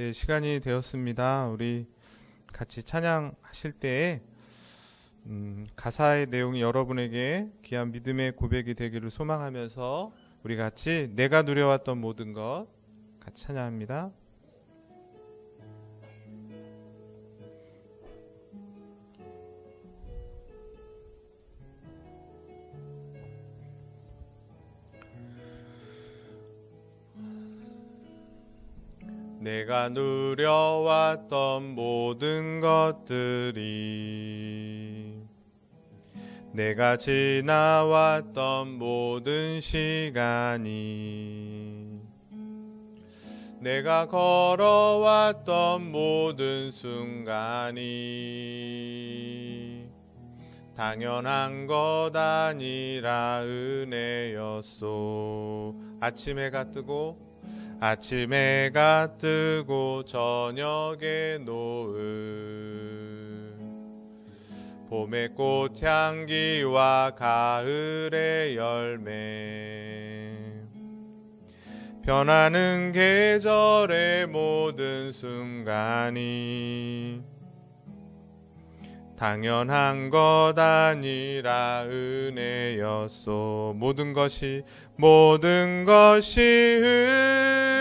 네, 시간이 되었습니다. 우리 같이 찬양하실 때에 가사의 내용이 여러분에게 귀한 믿음의 고백이 되기를 소망하면서 우리 같이 내가 누려왔던 모든 것 같이 찬양합니다. 내가 누려왔던 모든 것들이 내가 지나왔던 모든 시간이 내가 걸어왔던 모든 순간이 당연한 것 아니라 은혜였소. 아침 해가 뜨고 저녁에 노을 봄의 꽃향기와 가을의 열매 변하는 계절의 모든 순간이 당연한 것 아니라 은혜였소. 모든 것이 은혜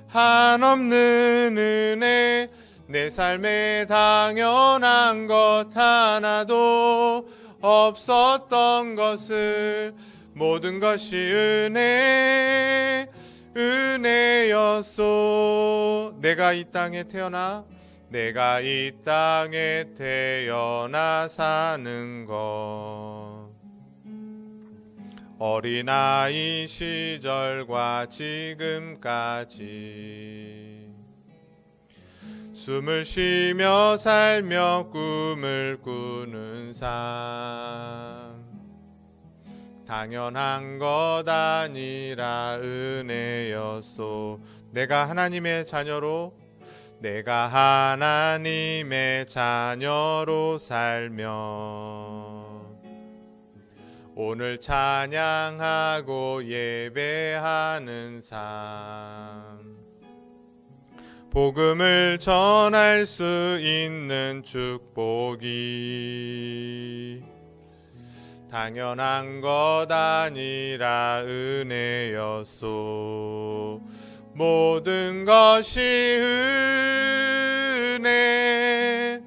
한없는 은혜. 내 삶에 당연한 것 하나도 없었던 것을 모든 것이 은혜였소. 내가 이 땅에 태어나 사는 것 어린아이 시절과 지금까지 숨을 쉬며 살며 꿈을 꾸는 삶 당연한 것 아니라 은혜였소. 내가 하나님의 자녀로 살며 오늘 찬양하고 예배하는 삶 복음을 전할 수 있는 축복이 당연한 것 아니라 은혜였소. 모든 것이 은혜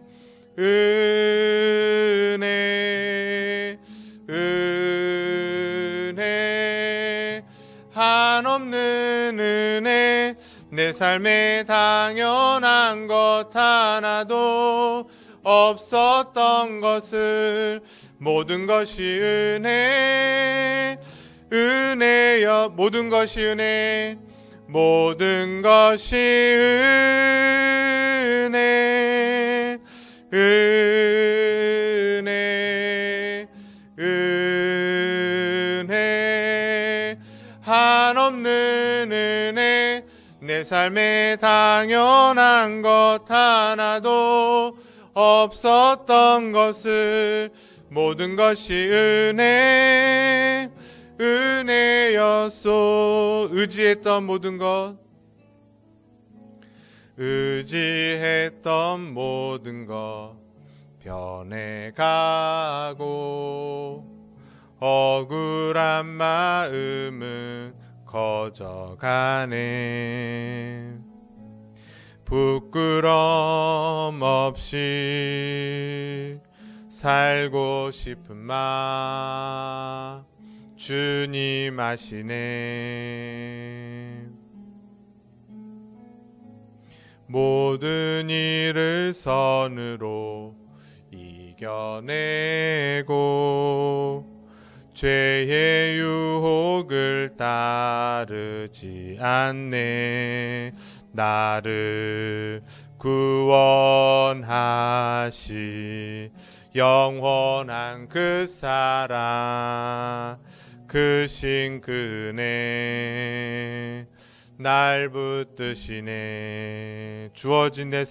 한없는 은혜. 내 삶에 당연한 것 하나도 없었던 것을 모든 것이 은혜여. 모든 것이 은혜 한없는 은혜. 내 삶에 당연한 것 하나도 없었던 것을 모든 것이 은혜였소. 의지했던 모든 것 변해가고 억울한 마음은 커져가네. 부끄럼 없이 살고 싶은 마음 주님 아시네. 모든 일을 선으로 이겨내고 죄의 유혹을 따르지 않네. 나를 구원하시 영원한 그 사랑 크신 그네 날 붙드시네. 주어진 내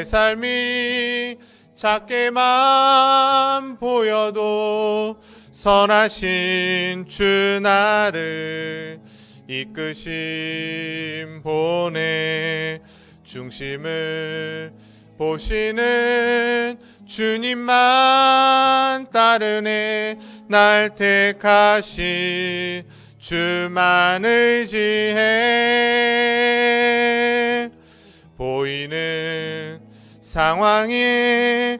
삶이 작게만 보여도 선하신 주 나를 이끄심 보내 중심을 보시는 주님만 따르네 날 택하신 주만 의지해 보이는 상황이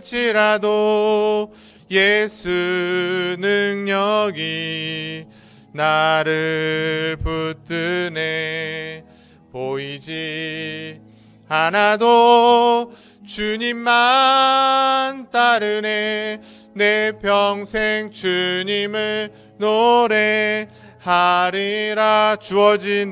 무너질지라도 예수 능력이 나를 붙드네 보이지 않아도 주님만 따르네 내 평생 주님을 노래하리라 주어진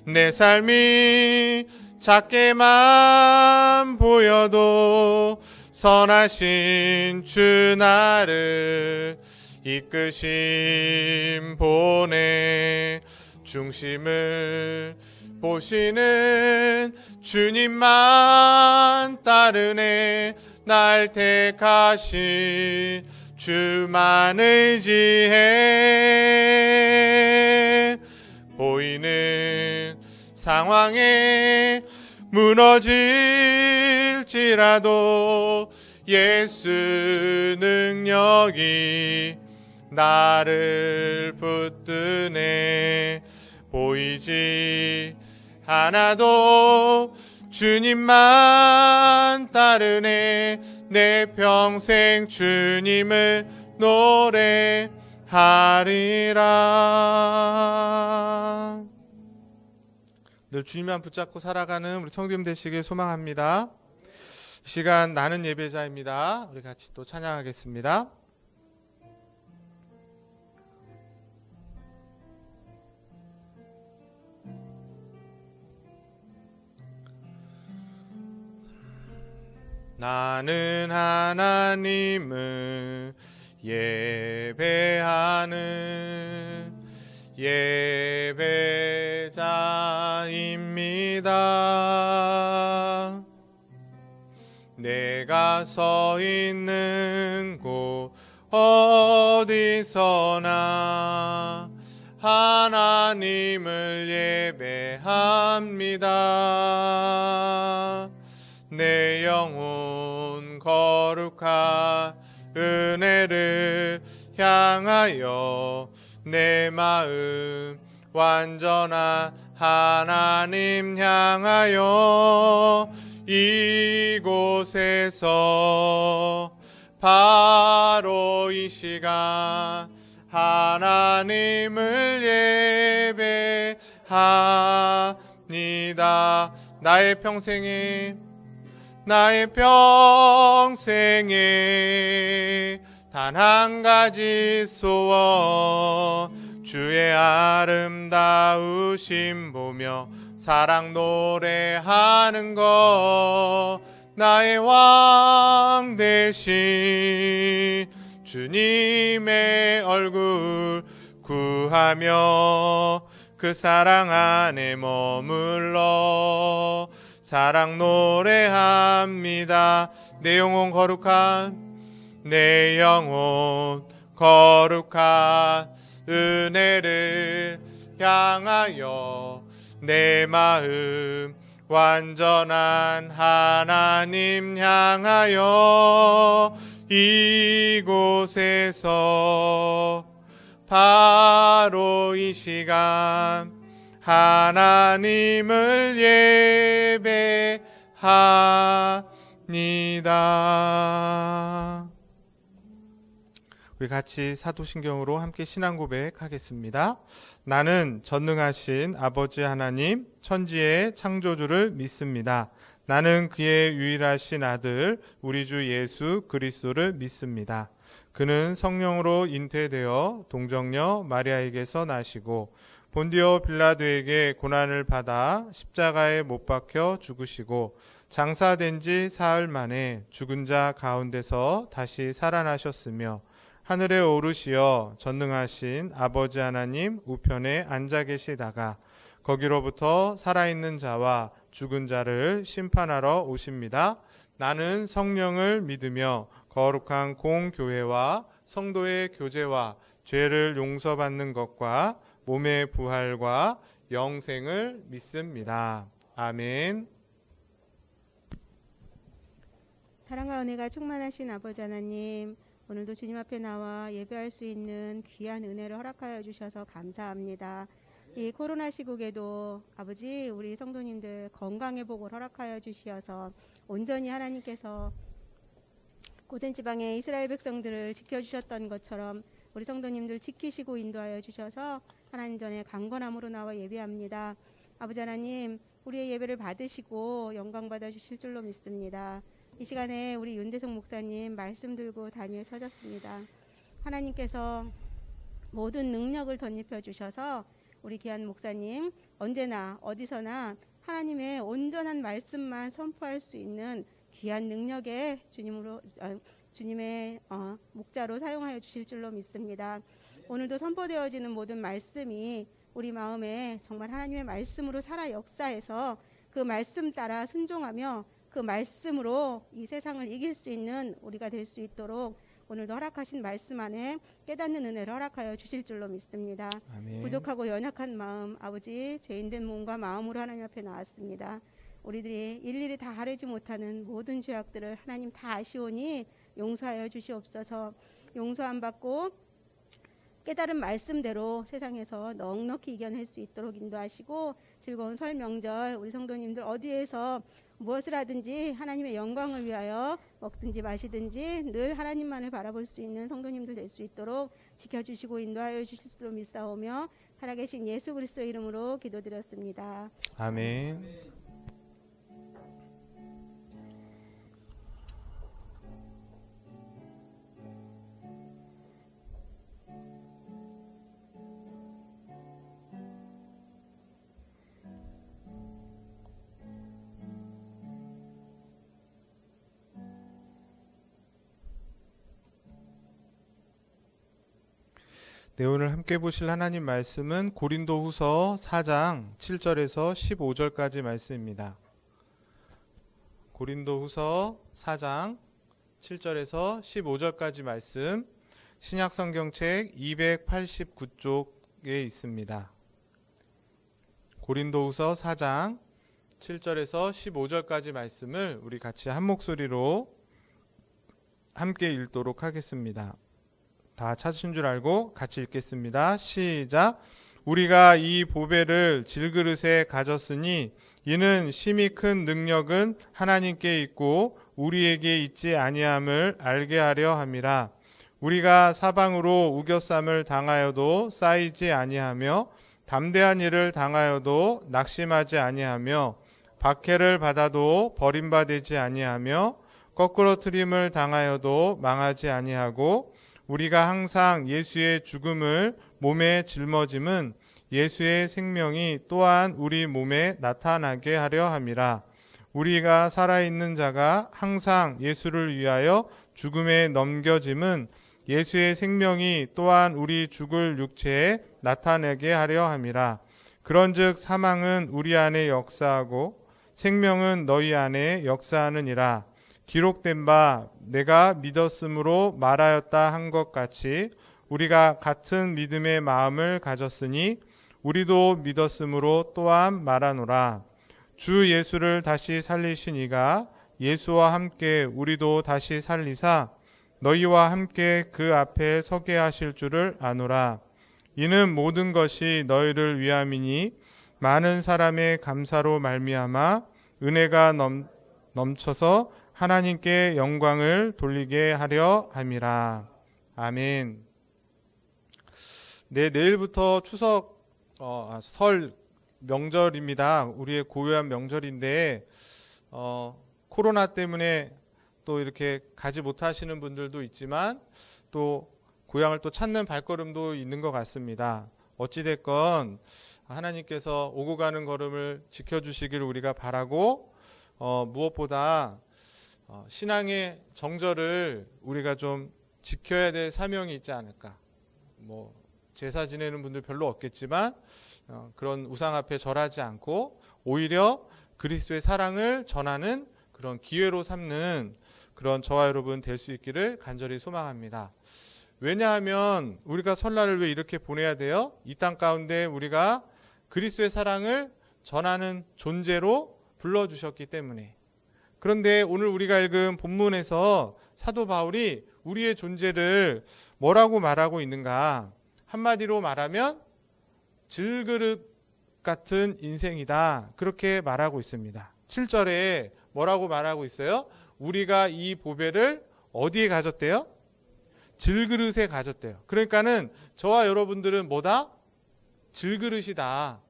내 삶이 작게만 보여도 선하신 주 나를 이끄심 보내 중심을 보시는 주님만 따르네 날 택하신 주만 의지해 보이는 상황에 무너질지라도 예수 능력이 나를 붙드네 보이지 않아도 주님만 따르네 내 평생 주님을 노래하리라. 늘 주님만 붙잡고 살아가는 우리 성도님 되시길 소망합니다. 이 시간 나는 예배자입니다. 우리 같이 또 찬양하겠습니다. 나는 하나님을 예배하는 예배자입니다. 내가 서 있는 곳 어디서나 하나님을 예배합니다. 내 영혼 거룩한 은혜를 향하여 내 마음 완전한 하나님 향하여 이곳에서 바로 이 시간 하나님을 예배합니다. 나의 평생에 단 한 가지 소원 주의 아름다우심 보며 사랑 노래하는 것 나의 왕 대신 주님의 얼굴 구하며 그 사랑 안에 머물러 사랑 노래합니다. 내 영혼 거룩한 은혜를 향하여 내 마음 완전한 하나님 향하여 이곳에서 바로 이 시간 하나님을 예배합니다. 우리 같이 사도신경으로 함께 신앙 고백하겠습니다. 나는 전능하신 아버지 하나님 천지의 창조주를 믿습니다. 나는 그의 유일하신 아들 우리 주 예수 그리스도를 믿습니다. 그는 성령으로 잉태되어 동정녀 마리아에게서 나시고 본디오 빌라도에게 고난을 받아 십자가에 못 박혀 죽으시고 장사된 지 사흘 만에 죽은 자 가운데서 다시 살아나셨으며 하늘에 오르시어 전능하신 아버지 하나님 우편에 앉아 계시다가 거기로부터 살아있는 자와 죽은 자를 심판하러 오십니다. 나는 성령을 믿으며 거룩한 공교회와 성도의 교제와 죄를 용서받는 것과 몸의 부활과 영생을 믿습니다. 아멘. 사랑과 은혜가 충만하신 아버지 하나님, 오늘도 주님 앞에 나와 예배할 수 있는 귀한 은혜를 허락하여 주셔서 감사합니다. 이 코로나 시국에도 아버지, 우리 성도님들 건강의 복을 허락하여 주시어서 온전히 하나님께서 고센 지방의 이스라엘 백성들을 지켜주셨던 것처럼 우리 성도님들 지키시고 인도하여 주셔서 하나님 전에 강건함으로 나와 예배합니다. 아버지 하나님, 우리의 예배를 받으시고 영광 받아 주실 줄로 믿습니다. 이 시간에 우리 윤대성 목사님 말씀 들고 단위에 서셨습니다. 하나님께서 모든 능력을 덧입혀 주셔서 우리 귀한 목사님 언제나 어디서나 하나님의 온전한 말씀만 선포할 수 있는 귀한 능력의 주님의 목자로 사용하여 주실 줄로 믿습니다. 오늘도 선포되어지는 모든 말씀이 우리 마음에 정말 하나님의 말씀으로 살아 역사해서 그 말씀 따라 순종하며 그 말씀으로 이 세상을 이길 수 있는 우리가 될 수 있도록 오늘도 허락하신 말씀 안에 깨닫는 은혜를 허락하여 주실 줄로 믿습니다. 아멘. 부족하고 연약한 마음, 아버지 죄인된 몸과 마음으로 하나님 앞에 나왔습니다. 우리들이 일일이 다 하려지 못하는 모든 죄악들을 하나님 다 아시오니 용서하여 주시옵소서. 용서 안 받고 깨달은 말씀대로 세상에서 넉넉히 이겨낼 수 있도록 인도하시고, 즐거운 설 명절 우리 성도님들 어디에서 무엇을 하든지 하나님의 영광을 위하여 먹든지 마시든지 늘 하나님만을 바라볼 수 있는 성도님들 될 수 있도록 지켜주시고 인도하여 주실 줄로 믿사오며 살아계신 예수 그리스도의 이름으로 기도드렸습니다. 아멘. 네, 오늘 함께 보실 하나님 말씀은 고린도후서 4장 7절에서 15절까지 말씀입니다. 고린도후서 4장 7절에서 15절까지 말씀, 신약성경책 289쪽에 있습니다. 고린도후서 4장 7절에서 15절까지 말씀을 우리 같이 한 목소리로 함께 읽도록 하겠습니다. 다 찾으신 줄 알고 같이 읽겠습니다. 시작. 우리가 이 보배를 질그릇에 가졌으니 이는 심히 큰 능력은 하나님께 있고 우리에게 있지 아니함을 알게 하려 함이라. 우리가 사방으로 우겨쌈을 당하여도 쌓이지 아니하며 담대한 일을 당하여도 낙심하지 아니하며 박해를 받아도 버림받지 아니하며 거꾸러뜨림을 당하여도 망하지 아니하고 우리가 항상 예수의 죽음을 몸에 짊어짐은 예수의 생명이 또한 우리 몸에 나타나게 하려 함이라. 우리가 살아있는 자가 항상 예수를 위하여 죽음에 넘겨짐은 예수의 생명이 또한 우리 죽을 육체에 나타내게 하려 함이라. 그런즉 사망은 우리 안에 역사하고 생명은 너희 안에 역사하느니라. 기록된 바 내가 믿었으므로 말하였다 한 것 같이 우리가 같은 믿음의 마음을 가졌으니 우리도 믿었으므로 또한 말하노라. 주 예수를 다시 살리신 이가 예수와 함께 우리도 다시 살리사 너희와 함께 그 앞에 서게 하실 줄을 아노라. 이는 모든 것이 너희를 위함이니 많은 사람의 감사로 말미암아 은혜가 넘쳐서 하나님께 영광을 돌리게 하려 함이라. 아멘. 네, 내일부터 추석 설 명절입니다. 우리의 고요한 명절인데 코로나 때문에 또 이렇게 가지 못하시는 분들도 있지만 또 고향을 또 찾는 발걸음도 있는 것 같습니다. 어찌됐건 하나님께서 오고 가는 걸음을 지켜주시길 우리가 바라고 무엇보다 신앙의 정절을 우리가 좀 지켜야 될 사명이 있지 않을까. 제사 지내는 분들 별로 없겠지만 그런 우상 앞에 절하지 않고 오히려 그리스도의 사랑을 전하는 그런 기회로 삼는 그런 저와 여러분 될 수 있기를 간절히 소망합니다. 왜냐하면 우리가 설날을 왜 이렇게 보내야 돼요? 이 땅 가운데 우리가 그리스도의 사랑을 전하는 존재로 불러주셨기 때문에. 그런데 오늘 우리가 읽은 본문에서 사도 바울이 우리의 존재를 뭐라고 말하고 있는가? 한마디로 말하면 질그릇 같은 인생이다. 그렇게 말하고 있습니다. 7절에 뭐라고 말하고 있어요? 우리가 이 보배를 어디에 가졌대요? 질그릇에 가졌대요. 그러니까는 저와 여러분들은 뭐다? 질그릇이다.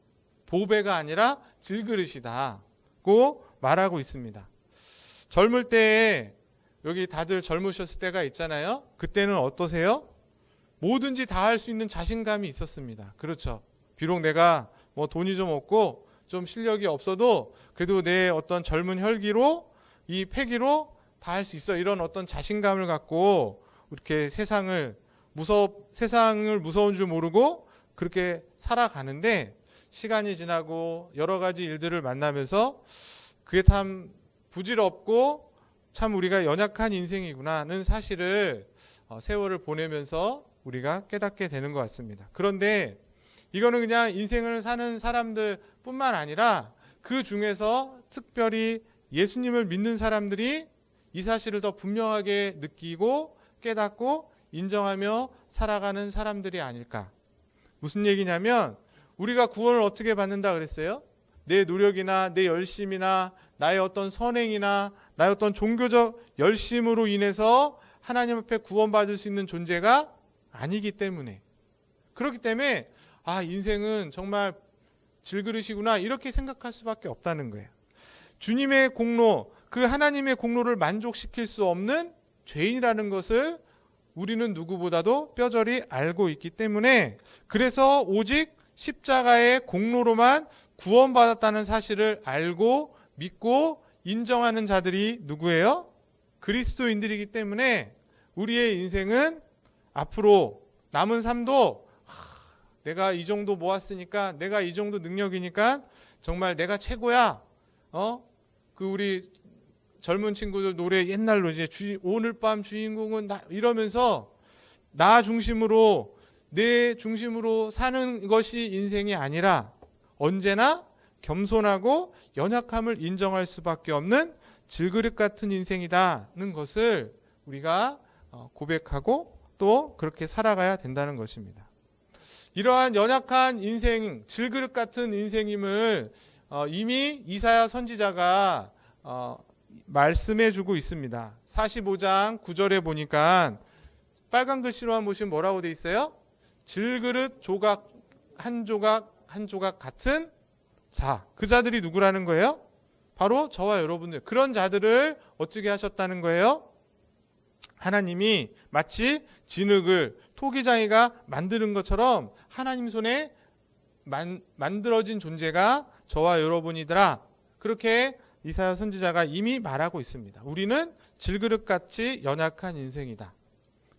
보배가 아니라 질그릇이다고 말하고 있습니다. 젊을 때에 여기 다들 젊으셨을 때가 있잖아요. 그때는 어떠세요? 뭐든지 다 할 수 있는 자신감이 있었습니다. 그렇죠. 비록 내가 뭐 돈이 좀 없고 좀 실력이 없어도 그래도 내 어떤 젊은 혈기로 이 패기로 다 할 수 있어. 이런 어떤 자신감을 갖고 이렇게 세상을 무서운 줄 모르고 그렇게 살아가는데 시간이 지나고 여러 가지 일들을 만나면서 그게 참 부질없고 참 우리가 연약한 인생이구나는 사실을 세월을 보내면서 우리가 깨닫게 되는 것 같습니다. 그런데 이거는 그냥 인생을 사는 사람들 뿐만 아니라 그 중에서 특별히 예수님을 믿는 사람들이 이 사실을 더 분명하게 느끼고 깨닫고 인정하며 살아가는 사람들이 아닐까. 무슨 얘기냐면 우리가 구원을 어떻게 받는다 그랬어요? 내 노력이나 내 열심이나 나의 어떤 선행이나 나의 어떤 종교적 열심으로 인해서 하나님 앞에 구원받을 수 있는 존재가 아니기 때문에. 그렇기 때문에 인생은 정말 질그릇이구나 이렇게 생각할 수밖에 없다는 거예요. 주님의 공로, 그 하나님의 공로를 만족시킬 수 없는 죄인이라는 것을 우리는 누구보다도 뼈저리 알고 있기 때문에 그래서 오직 십자가의 공로로만 구원받았다는 사실을 알고 믿고 인정하는 자들이 누구예요? 그리스도인들이기 때문에 우리의 인생은 앞으로 남은 삶도 내가 이 정도 모았으니까 내가 이 정도 능력이니까 정말 내가 최고야. 그 우리 젊은 친구들 노래 옛날로 이제 오늘 밤 주인공은 나 이러면서 나 중심으로 내 중심으로 사는 것이 인생이 아니라 언제나 겸손하고 연약함을 인정할 수밖에 없는 질그릇 같은 인생이다는 것을 우리가 고백하고 또 그렇게 살아가야 된다는 것입니다. 이러한 연약한 인생, 질그릇 같은 인생임을 이미 이사야 선지자가 말씀해 주고 있습니다. 45장 9절에 보니까 빨간 글씨로 한번 보시면 뭐라고 돼 있어요? 질그릇 조각 한 조각 한 조각 같은 자. 그 자들이 누구라는 거예요? 바로 저와 여러분들. 그런 자들을 어떻게 하셨다는 거예요? 하나님이 마치 진흙을 토기장이가 만드는 것처럼 하나님 손에 만들어진 존재가 저와 여러분이더라. 그렇게 이사야 선지자가 이미 말하고 있습니다. 우리는 질그릇같이 연약한 인생이다.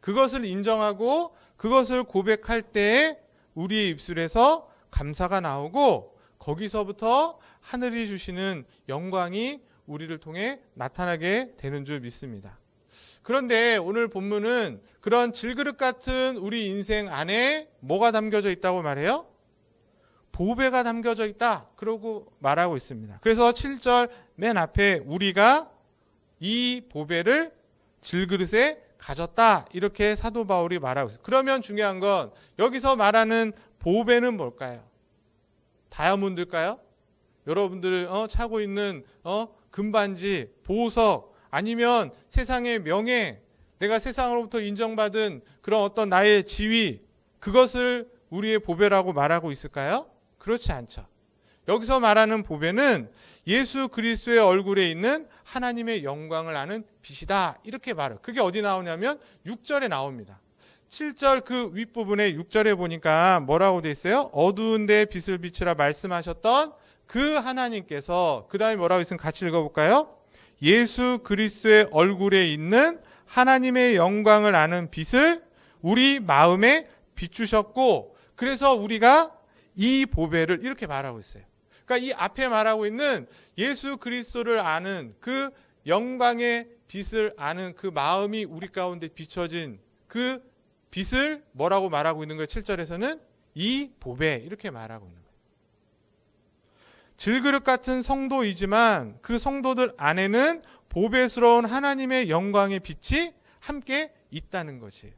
그것을 인정하고 그것을 고백할 때에 우리의 입술에서 감사가 나오고 거기서부터 하늘이 주시는 영광이 우리를 통해 나타나게 되는 줄 믿습니다. 그런데 오늘 본문은 그런 질그릇 같은 우리 인생 안에 뭐가 담겨져 있다고 말해요? 보배가 담겨져 있다. 그러고 말하고 있습니다. 그래서 7절 맨 앞에 우리가 이 보배를 질그릇에 가졌다. 이렇게 사도 바울이 말하고 있어요. 그러면 중요한 건 여기서 말하는 보배는 뭘까요? 다이아몬드일까요? 여러분들 차고 있는 금반지, 보석 아니면 세상의 명예, 내가 세상으로부터 인정받은 그런 어떤 나의 지위, 그것을 우리의 보배라고 말하고 있을까요? 그렇지 않죠. 여기서 말하는 보배는 예수 그리스도의 얼굴에 있는 하나님의 영광을 아는 빛이다. 이렇게 말해요. 그게 어디 나오냐면 6절에 나옵니다. 7절 그 윗부분에 6절에 보니까 뭐라고 돼 있어요? 어두운 데 빛을 비추라 말씀하셨던 그 하나님께서 그 다음에 뭐라고 있으면 같이 읽어볼까요? 예수 그리스도의 얼굴에 있는 하나님의 영광을 아는 빛을 우리 마음에 비추셨고 그래서 우리가 이 보배를 이렇게 말하고 있어요. 그러니까 이 앞에 말하고 있는 예수 그리스도를 아는 그 영광의 빛을 아는 그 마음이 우리 가운데 비춰진 그 빛을 뭐라고 말하고 있는 거예요? 7절에서는 이 보배 이렇게 말하고 있는 거예요. 질그릇 같은 성도이지만 그 성도들 안에는 보배스러운 하나님의 영광의 빛이 함께 있다는 것이에요.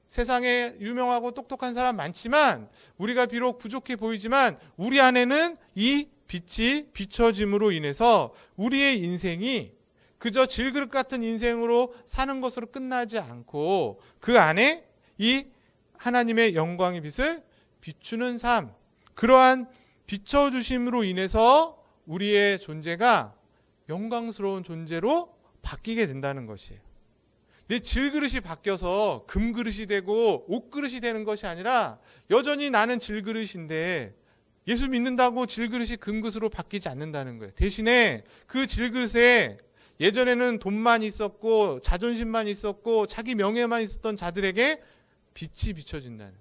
세상에 유명하고 똑똑한 사람 많지만 우리가 비록 부족해 보이지만 우리 안에는 이 빛이 비춰짐으로 인해서 우리의 인생이 그저 질그릇 같은 인생으로 사는 것으로 끝나지 않고 그 안에 이 하나님의 영광의 빛을 비추는 삶, 그러한 비춰주심으로 인해서 우리의 존재가 영광스러운 존재로 바뀌게 된다는 것이에요. 내 질그릇이 바뀌어서 금그릇이 되고 옷그릇이 되는 것이 아니라 여전히 나는 질그릇인데 예수 믿는다고 질그릇이 금그릇으로 바뀌지 않는다는 거예요. 대신에 그 질그릇에 예전에는 돈만 있었고 자존심만 있었고 자기 명예만 있었던 자들에게 빛이 비춰진다는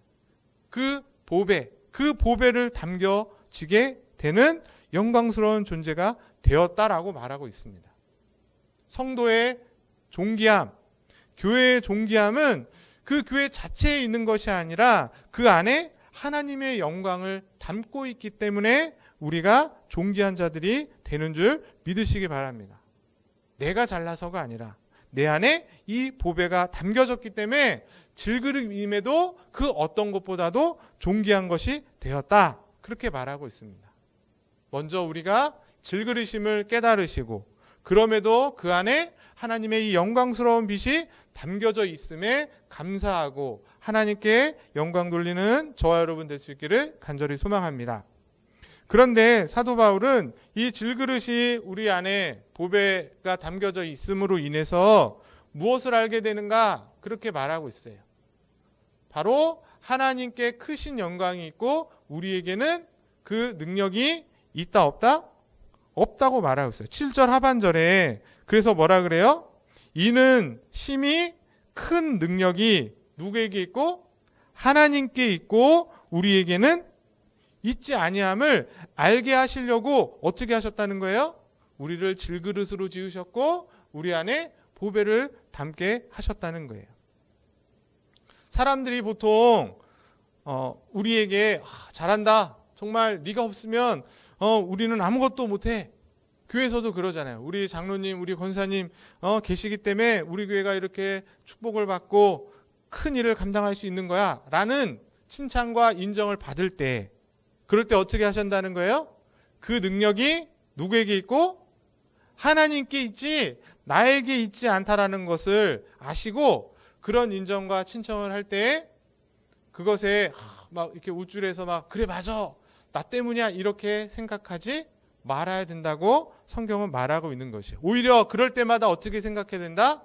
그 보배, 그 보배를 담겨지게 되는 영광스러운 존재가 되었다라고 말하고 있습니다. 성도의 존귀함, 교회의 존귀함은 그 교회 자체에 있는 것이 아니라 그 안에 하나님의 영광을 담고 있기 때문에 우리가 존귀한 자들이 되는 줄 믿으시기 바랍니다. 내가 잘나서가 아니라 내 안에 이 보배가 담겨졌기 때문에 질그릇임에도 그 어떤 것보다도 존귀한 것이 되었다. 그렇게 말하고 있습니다. 먼저 우리가 질그릇임을 깨달으시고 그럼에도 그 안에 하나님의 이 영광스러운 빛이 담겨져 있음에 감사하고 하나님께 영광 돌리는 저와 여러분 될 수 있기를 간절히 소망합니다. 그런데 사도 바울은 이 질그릇이 우리 안에 보배가 담겨져 있음으로 인해서 무엇을 알게 되는가 그렇게 말하고 있어요. 바로 하나님께 크신 영광이 있고 우리에게는 그 능력이 있다 없다? 없다고 말하고 있어요. 7절 하반절에 그래서 뭐라 그래요? 이는 심히 큰 능력이 누구에게 있고 하나님께 있고 우리에게는 있지 아니함을 알게 하시려고 어떻게 하셨다는 거예요? 우리를 질그릇으로 지으셨고 우리 안에 보배를 담게 하셨다는 거예요. 사람들이 보통 우리에게 잘한다. 정말 네가 없으면 우리는 아무것도 못해. 교회에서도 그러잖아요. 우리 장로님, 우리 권사님 계시기 때문에 우리 교회가 이렇게 축복을 받고 큰 일을 감당할 수 있는 거야 라는 칭찬과 인정을 받을 때 그럴 때 어떻게 하신다는 거예요? 그 능력이 누구에게 있고 하나님께 있지 나에게 있지 않다라는 것을 아시고 그런 인정과 칭찬을 할 때 그것에 막 이렇게 우쭐해서 막 그래 맞아 나 때문이야 이렇게 생각하지 말아야 된다고 성경은 말하고 있는 것이에요. 오히려 그럴 때마다 어떻게 생각해야 된다?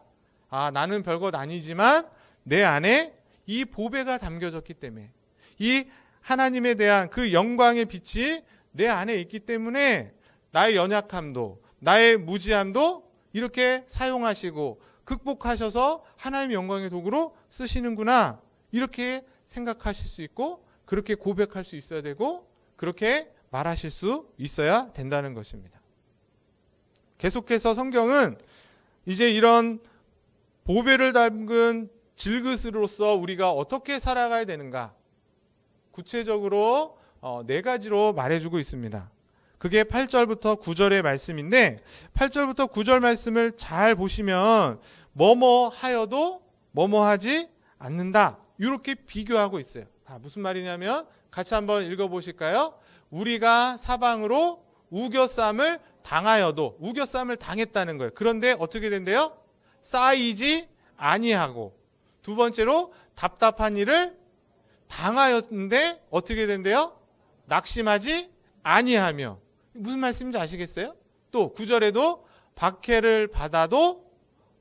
나는 별것 아니지만 내 안에 이 보배가 담겨졌기 때문에 이 하나님에 대한 그 영광의 빛이 내 안에 있기 때문에 나의 연약함도 나의 무지함도 이렇게 사용하시고 극복하셔서 하나님의 영광의 도구로 쓰시는구나 이렇게 생각하실 수 있고 그렇게 고백할 수 있어야 되고 그렇게 말하실 수 있어야 된다는 것입니다. 계속해서 성경은 이제 이런 보배를 담근 질그릇으로서 우리가 어떻게 살아가야 되는가 구체적으로 4가지로 말해주고 있습니다. 그게 8절부터 9절의 말씀인데 8절부터 9절 말씀을 잘 보시면 뭐뭐 하여도 뭐뭐 하지 않는다 이렇게 비교하고 있어요. 무슨 말이냐면 같이 한번 읽어보실까요? 우리가 사방으로 우겨쌈을 당하여도 우겨쌈을 당했다는 거예요. 그런데 어떻게 된대요? 쌓이지 아니하고 두 번째로 답답한 일을 당하였는데 어떻게 된대요? 낙심하지 아니하며 무슨 말씀인지 아시겠어요? 또 9절에도 박해를 받아도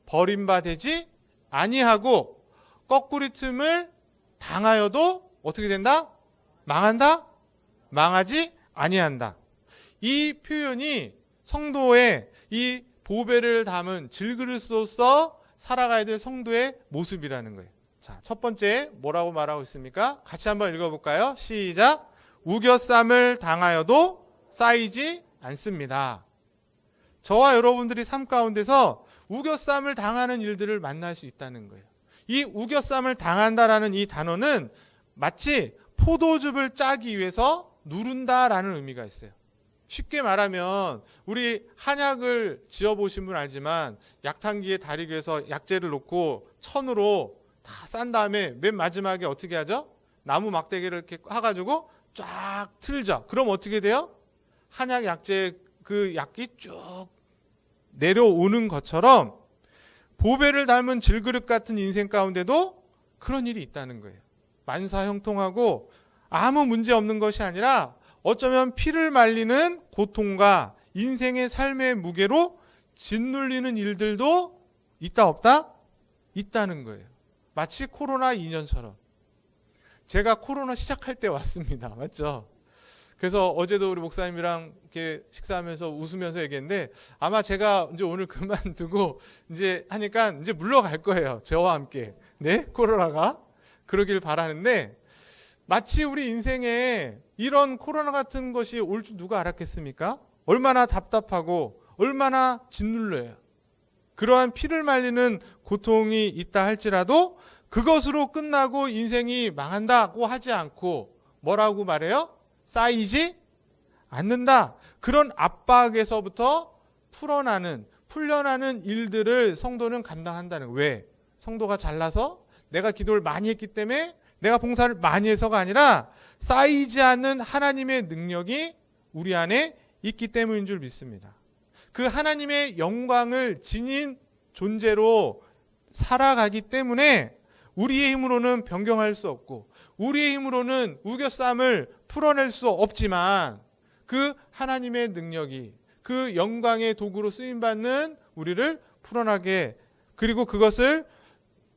버림받지 아니하고 거꾸리 틈을 당하여도 어떻게 된다? 망한다? 망하지 아니한다. 이 표현이 성도의 이 보배를 담은 질그릇으로서 살아가야 될 성도의 모습이라는 거예요. 자, 첫 번째 뭐라고 말하고 있습니까? 같이 한번 읽어볼까요? 시작. 우겨쌈을 당하여도 쌓이지 않습니다. 저와 여러분들이 삶 가운데서 우겨쌈을 당하는 일들을 만날 수 있다는 거예요. 이 우겨쌈을 당한다라는 이 단어는 마치 포도즙을 짜기 위해서 누른다라는 의미가 있어요. 쉽게 말하면 우리 한약을 지어보신 분 알지만 약탕기에 달이기 위해서 약재를 놓고 천으로 다 싼 다음에 맨 마지막에 어떻게 하죠? 나무 막대기를 이렇게 해가지고 쫙 틀죠. 그럼 어떻게 돼요? 한약 약재 그 약이 쭉 내려오는 것처럼 보배를 닮은 질그릇 같은 인생 가운데도 그런 일이 있다는 거예요. 만사형통하고 아무 문제 없는 것이 아니라 어쩌면 피를 말리는 고통과 인생의 삶의 무게로 짓눌리는 일들도 있다 없다? 있다는 거예요. 마치 코로나 2년처럼. 제가 코로나 시작할 때 왔습니다. 맞죠? 그래서 어제도 우리 목사님이랑 이렇게 식사하면서 웃으면서 얘기했는데 아마 제가 이제 오늘 그만두고 이제 하니까 이제 물러갈 거예요. 저와 함께. 네? 코로나가. 그러길 바라는데 마치 우리 인생에 이런 코로나 같은 것이 올 줄 누가 알았겠습니까? 얼마나 답답하고 얼마나 짓눌려요. 그러한 피를 말리는 고통이 있다 할지라도 그것으로 끝나고 인생이 망한다고 하지 않고 뭐라고 말해요? 쌓이지 않는다. 그런 압박에서부터 풀려나는 일들을 성도는 감당한다는 거예요. 왜? 성도가 잘나서 내가 기도를 많이 했기 때문에 내가 봉사를 많이 해서가 아니라 쌓이지 않는 하나님의 능력이 우리 안에 있기 때문인 줄 믿습니다. 그 하나님의 영광을 지닌 존재로 살아가기 때문에 우리의 힘으로는 변경할 수 없고 우리의 힘으로는 우겨쌈을 풀어낼 수 없지만 그 하나님의 능력이 그 영광의 도구로 쓰임받는 우리를 풀어나게 그리고 그것을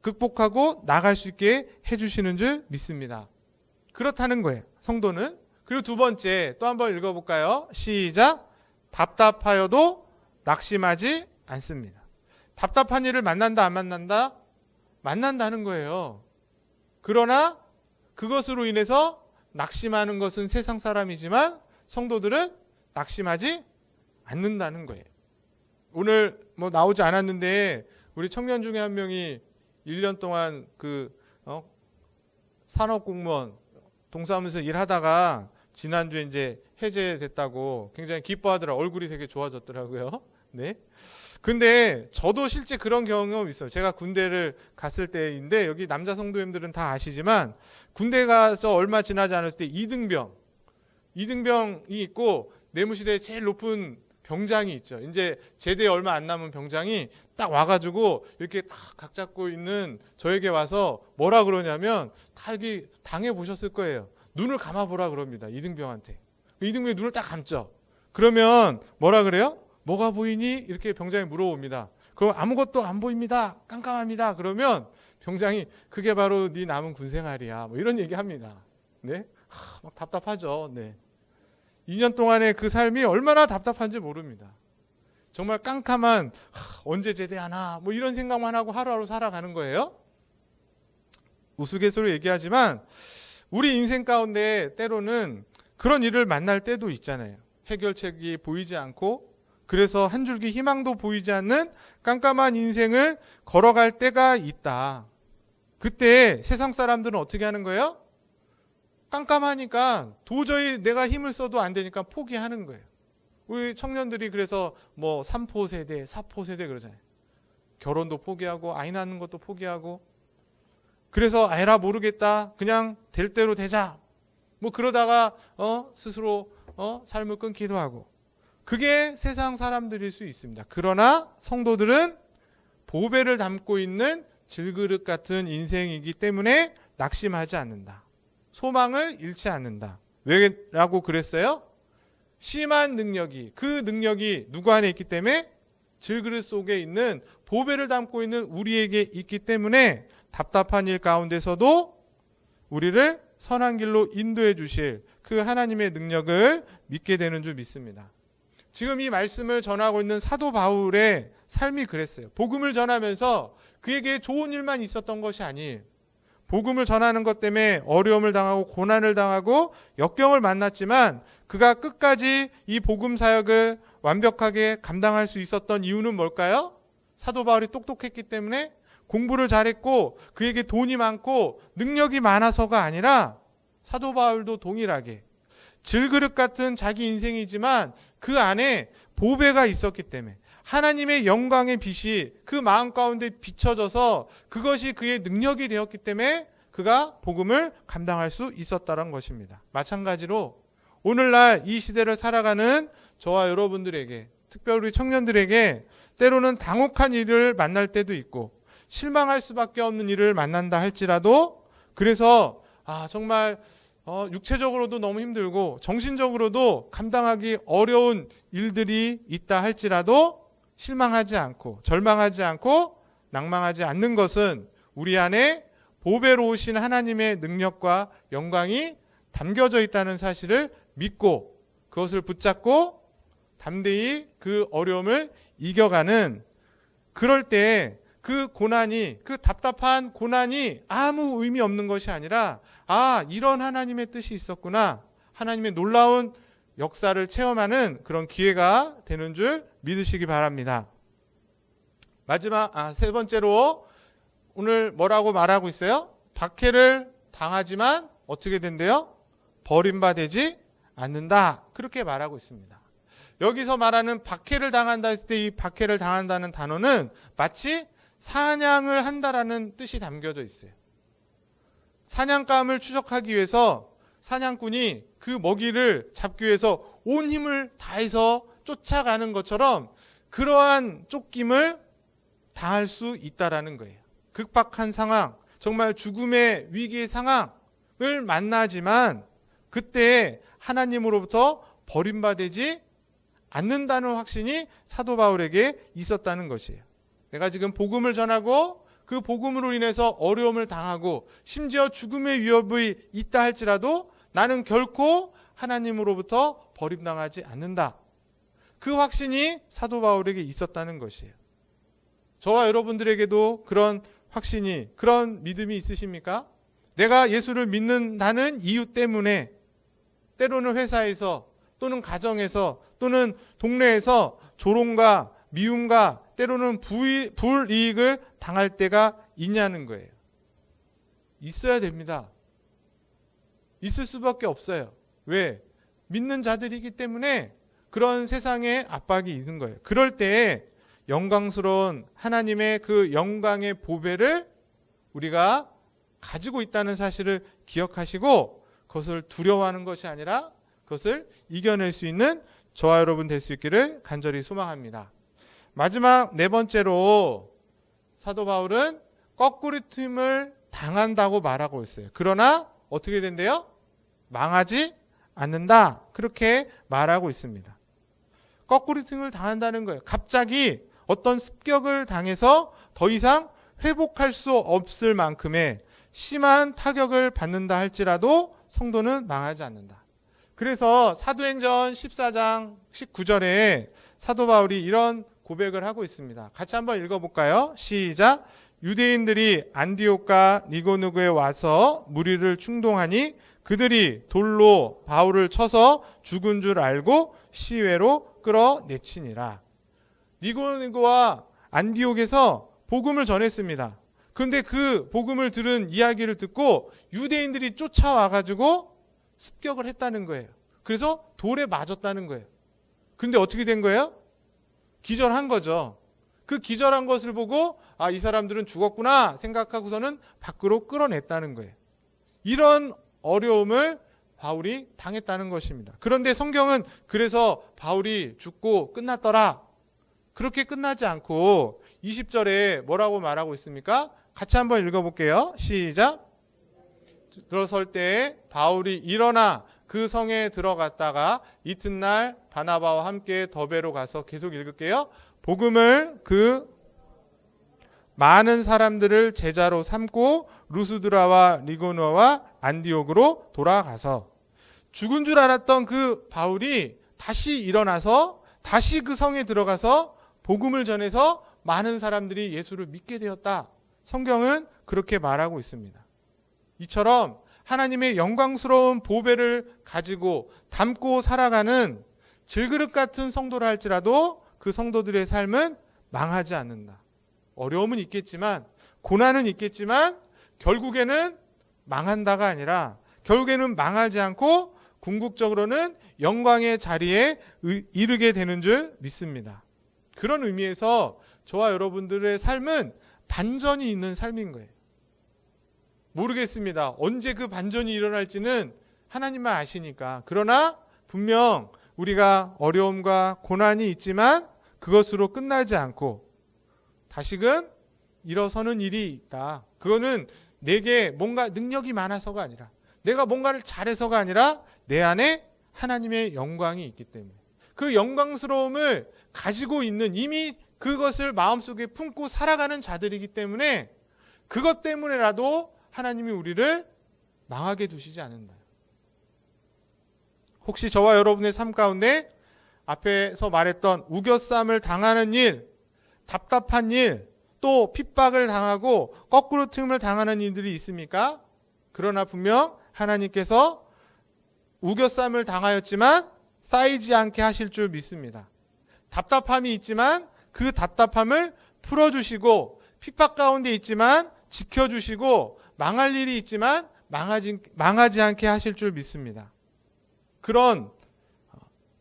극복하고 나갈 수 있게 해주시는 줄 믿습니다. 그렇다는 거예요. 성도는. 그리고 두 번째 또 한번 읽어볼까요? 시작. 답답하여도 낙심하지 않습니다. 답답한 일을 만난다 안 만난다? 만난다는 거예요. 그러나 그것으로 인해서 낙심하는 것은 세상 사람이지만 성도들은 낙심하지 않는다는 거예요. 오늘 뭐 나오지 않았는데 우리 청년 중에 한 명이 1년 동안 산업공무원 동사무소 일하다가 지난주에 이제 해제됐다고 굉장히 기뻐하더라. 얼굴이 되게 좋아졌더라고요. 네. 근데 저도 실제 그런 경험이 있어요. 제가 군대를 갔을 때인데 여기 남자 성도님들은 다 아시지만 군대 가서 얼마 지나지 않을 때 이등병이 있고 내무실에 제일 높은 병장이 있죠. 이제 제대 얼마 안 남은 병장이 딱 와가지고 이렇게 딱 각 잡고 있는 저에게 와서 뭐라 그러냐면 다 여기 당해보셨을 거예요. 눈을 감아보라 그럽니다. 이등병한테. 이등병이 눈을 딱 감죠. 그러면 뭐라 그래요? 뭐가 보이니? 이렇게 병장이 물어봅니다. 그럼 아무것도 안 보입니다. 깜깜합니다. 그러면 병장이 그게 바로 네 남은 군생활이야. 뭐 이런 얘기합니다. 네, 막 답답하죠. 네, 2년 동안의 그 삶이 얼마나 답답한지 모릅니다. 정말 깜깜한 언제 제대하나 뭐 이런 생각만 하고 하루하루 살아가는 거예요. 우스갯소리로 얘기하지만 우리 인생 가운데 때로는 그런 일을 만날 때도 있잖아요. 해결책이 보이지 않고 그래서 한 줄기 희망도 보이지 않는 깜깜한 인생을 걸어갈 때가 있다. 그때 세상 사람들은 어떻게 하는 거예요? 깜깜하니까 도저히 내가 힘을 써도 안 되니까 포기하는 거예요. 우리 청년들이 그래서 뭐 3포 세대, 4포 세대 그러잖아요. 결혼도 포기하고 아이 낳는 것도 포기하고 그래서 에라 모르겠다. 그냥 될 대로 되자. 뭐 그러다가 스스로 삶을 끊기도 하고 그게 세상 사람들일 수 있습니다. 그러나 성도들은 보배를 담고 있는 질그릇 같은 인생이기 때문에 낙심하지 않는다. 소망을 잃지 않는다. 왜라고 그랬어요? 심한 능력이 그 능력이 누구 안에 있기 때문에 질그릇 속에 있는 보배를 담고 있는 우리에게 있기 때문에 답답한 일 가운데서도 우리를 선한 길로 인도해 주실 그 하나님의 능력을 믿게 되는 줄 믿습니다. 지금 이 말씀을 전하고 있는 사도 바울의 삶이 그랬어요. 복음을 전하면서 그에게 좋은 일만 있었던 것이 아니에요. 복음을 전하는 것 때문에 어려움을 당하고 고난을 당하고 역경을 만났지만 그가 끝까지 이 복음 사역을 완벽하게 감당할 수 있었던 이유는 뭘까요? 사도 바울이 똑똑했기 때문에, 공부를 잘했고 그에게 돈이 많고 능력이 많아서가 아니라 사도 바울도 동일하게 질그릇 같은 자기 인생이지만 그 안에 보배가 있었기 때문에, 하나님의 영광의 빛이 그 마음 가운데 비춰져서 그것이 그의 능력이 되었기 때문에 그가 복음을 감당할 수 있었다는 것입니다. 마찬가지로 오늘날 이 시대를 살아가는 저와 여러분들에게, 특별히 청년들에게 때로는 당혹한 일을 만날 때도 있고 실망할 수밖에 없는 일을 만난다 할지라도, 그래서 정말 육체적으로도 너무 힘들고 정신적으로도 감당하기 어려운 일들이 있다 할지라도 실망하지 않고 절망하지 않고 낭망하지 않는 것은 우리 안에 보배로우신 하나님의 능력과 영광이 담겨져 있다는 사실을 믿고 그것을 붙잡고 담대히 그 어려움을 이겨가는, 그럴 때 그 고난이, 그 답답한 고난이 아무 의미 없는 것이 아니라 이런 하나님의 뜻이 있었구나, 하나님의 놀라운 역사를 체험하는 그런 기회가 되는 줄 믿으시기 바랍니다. 마지막 세 번째로 오늘 뭐라고 말하고 있어요? 박해를 당하지만 어떻게 된대요? 버림받지 않는다, 그렇게 말하고 있습니다. 여기서 말하는 박해를 당한다 했을 때 이 박해를 당한다는 단어는 마치 사냥을 한다라는 뜻이 담겨져 있어요. 사냥감을 추적하기 위해서 사냥꾼이 그 먹이를 잡기 위해서 온 힘을 다해서 쫓아가는 것처럼 그러한 쫓김을 당할 수 있다라는 거예요. 극박한 상황, 정말 죽음의 위기의 상황을 만나지만 그때 하나님으로부터 버림받지 않는다는 확신이 사도 바울에게 있었다는 것이에요. 내가 지금 복음을 전하고 그 복음으로 인해서 어려움을 당하고 심지어 죽음의 위협이 있다 할지라도 나는 결코 하나님으로부터 버림당하지 않는다. 그 확신이 사도 바울에게 있었다는 것이에요. 저와 여러분들에게도 그런 확신이, 그런 믿음이 있으십니까? 내가 예수를 믿는다는 이유 때문에 때로는 회사에서 또는 가정에서 또는 동네에서 조롱과 미움과 때로는 불이익을 당할 때가 있냐는 거예요. 있어야 됩니다. 있을 수밖에 없어요. 왜? 믿는 자들이기 때문에 그런 세상에 압박이 있는 거예요. 그럴 때에 영광스러운 하나님의 그 영광의 보배를 우리가 가지고 있다는 사실을 기억하시고 그것을 두려워하는 것이 아니라 그것을 이겨낼 수 있는 저와 여러분 될 수 있기를 간절히 소망합니다. 마지막 네 번째로 사도 바울은 거꾸로짐을 당한다고 말하고 있어요. 그러나 어떻게 된대요? 망하지 않는다, 그렇게 말하고 있습니다. 거꾸로짐을 당한다는 거예요. 갑자기 어떤 습격을 당해서 더 이상 회복할 수 없을 만큼의 심한 타격을 받는다 할지라도 성도는 망하지 않는다. 그래서 사도행전 14장 19절에 사도 바울이 이런 고백을 하고 있습니다. 같이 한번 읽어볼까요? 시작. 유대인들이 안디옥과 니고노그에 와서 무리를 충동하니 그들이 돌로 바울을 쳐서 죽은 줄 알고 시외로 끌어내치니라. 니고노그와 안디옥에서 복음을 전했습니다. 그런데 그 복음을 들은 이야기를 듣고 유대인들이 쫓아와가지고 습격을 했다는 거예요. 그래서 돌에 맞았다는 거예요. 그런데 어떻게 된 거예요? 기절한 거죠. 그 기절한 것을 보고 이 사람들은 죽었구나 생각하고서는 밖으로 끌어냈다는 거예요. 이런 어려움을 바울이 당했다는 것입니다. 그런데 성경은 그래서 바울이 죽고 끝났더라, 그렇게 끝나지 않고 20절에 뭐라고 말하고 있습니까? 같이 한번 읽어볼게요. 시작. 그러설 때 바울이 일어나 그 성에 들어갔다가 이튿날 바나바와 함께 더베로 가서, 계속 읽을게요. 복음을 그 많은 사람들을 제자로 삼고 루스드라와 리고노와 안디옥으로 돌아가서, 죽은 줄 알았던 그 바울이 다시 일어나서 다시 그 성에 들어가서 복음을 전해서 많은 사람들이 예수를 믿게 되었다. 성경은 그렇게 말하고 있습니다. 이처럼 하나님의 영광스러운 보배를 가지고 담고 살아가는 질그릇 같은 성도라 할지라도 그 성도들의 삶은 망하지 않는다. 어려움은 있겠지만, 고난은 있겠지만 결국에는 망한다가 아니라 결국에는 망하지 않고 궁극적으로는 영광의 자리에 이르게 되는 줄 믿습니다. 그런 의미에서 저와 여러분들의 삶은 반전이 있는 삶인 거예요. 모르겠습니다. 언제 그 반전이 일어날지는 하나님만 아시니까. 그러나 분명 우리가 어려움과 고난이 있지만 그것으로 끝나지 않고 다시금 일어서는 일이 있다. 그거는 내게 뭔가 능력이 많아서가 아니라, 내가 뭔가를 잘해서가 아니라 내 안에 하나님의 영광이 있기 때문에, 그 영광스러움을 가지고 있는, 이미 그것을 마음속에 품고 살아가는 자들이기 때문에 그것 때문에라도 하나님이 우리를 망하게 두시지 않는다. 혹시 저와 여러분의 삶 가운데 앞에서 말했던 우겨쌈을 당하는 일, 답답한 일, 또 핍박을 당하고 거꾸로 틈을 당하는 일들이 있습니까? 그러나 분명 하나님께서 우겨쌈을 당하였지만 쌓이지 않게 하실 줄 믿습니다. 답답함이 있지만 그 답답함을 풀어주시고, 핍박 가운데 있지만 지켜주시고, 망할 일이 있지만 망하지 않게 하실 줄 믿습니다. 그런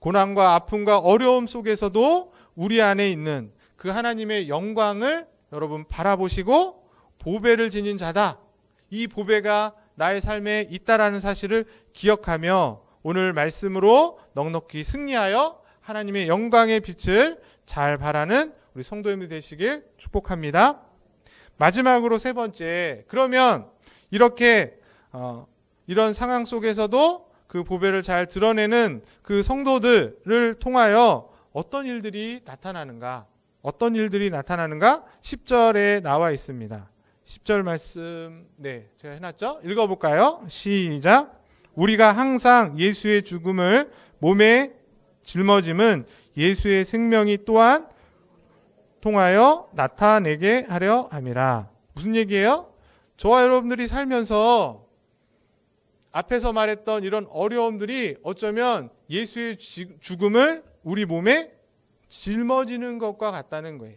고난과 아픔과 어려움 속에서도 우리 안에 있는 그 하나님의 영광을 여러분 바라보시고 보배를 지닌 자다, 이 보배가 나의 삶에 있다라는 사실을 기억하며 오늘 말씀으로 넉넉히 승리하여 하나님의 영광의 빛을 잘 바라는 우리 성도님들 되시길 축복합니다. 마지막으로 세 번째, 그러면 이렇게 이런 상황 속에서도 그 보배를 잘 드러내는 그 성도들을 통하여 어떤 일들이 나타나는가? 10절에 나와 있습니다. 10절 말씀, 제가 해놨죠? 읽어볼까요? 시작. 우리가 항상 예수의 죽음을 몸에 짊어짐은 예수의 생명이 또한 통하여 나타내게 하려 함이라. 무슨 얘기예요? 저와 여러분들이 살면서 앞에서 말했던 이런 어려움들이 어쩌면 예수의 죽음을 우리 몸에 짊어지는 것과 같다는 거예요.